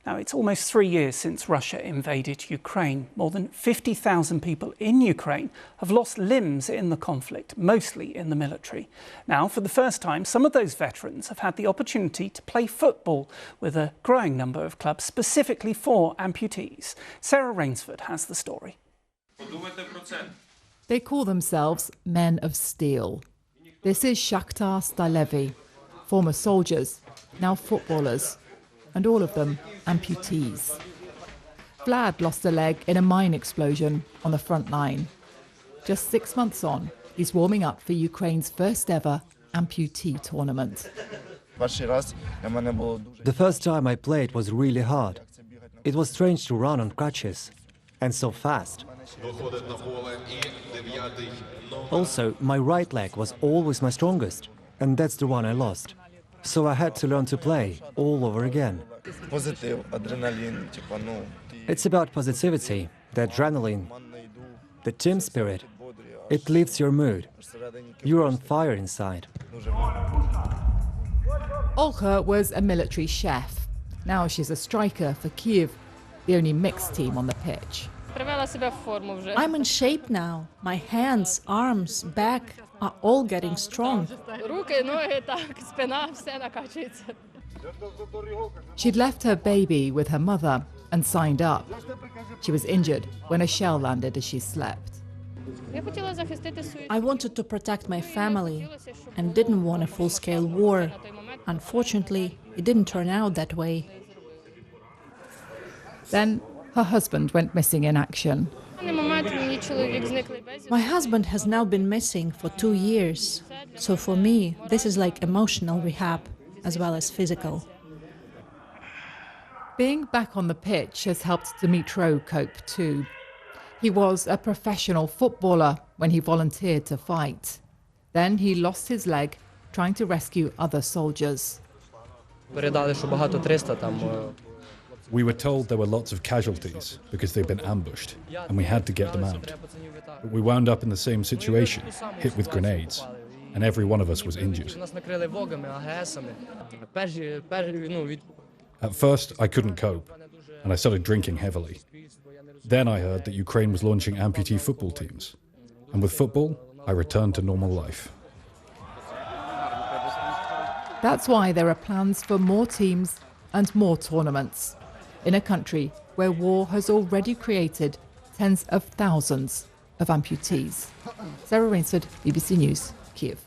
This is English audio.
Now, it's almost 3 years since Russia invaded Ukraine. More than 50,000 people in Ukraine have lost limbs in the conflict, mostly in the military. Now, for the first time, some of those veterans have had the opportunity to play football with a growing number of clubs specifically for amputees. Sarah Rainsford has the story. They call themselves Men of Steel. This is Shakhtar Stalevi, former soldiers, now footballers, and all of them amputees. Vlad lost a leg in a mine explosion on the front line. Just 6 months on, he's warming up for Ukraine's first ever amputee tournament. The first time I played was really hard. It was strange to run on crutches, and so fast. Also, my right leg was always my strongest, and that's the one I lost. So I had to learn to play all over again. It's about positivity, the adrenaline, the team spirit. It lifts your mood. You're on fire inside. Olga was a military chef. Now she's a striker for Kyiv, the only mixed team on the pitch. I'm in shape now. My hands, arms, back are all getting strong. She'd left her baby with her mother and signed up. She was injured when a shell landed as she slept. I wanted to protect my family and didn't want a full-scale war. Unfortunately, it didn't turn out that way. Then her husband went missing in action. My husband has now been missing for 2 years. So for me, this is like emotional rehab as well as physical. Being back on the pitch has helped Dmytro cope too. He was a professional footballer when he volunteered to fight. Then he lost his leg trying to rescue other soldiers. We were told there were lots of casualties because they'd been ambushed, and we had to get them out. But we wound up in the same situation, hit with grenades, and every one of us was injured. At first, I couldn't cope, and I started drinking heavily. Then I heard that Ukraine was launching amputee football teams, and with football, I returned to normal life. That's why there are plans for more teams and more tournaments in a country where war has already created tens of thousands of amputees. Sarah Rainsford, BBC News, Kyiv.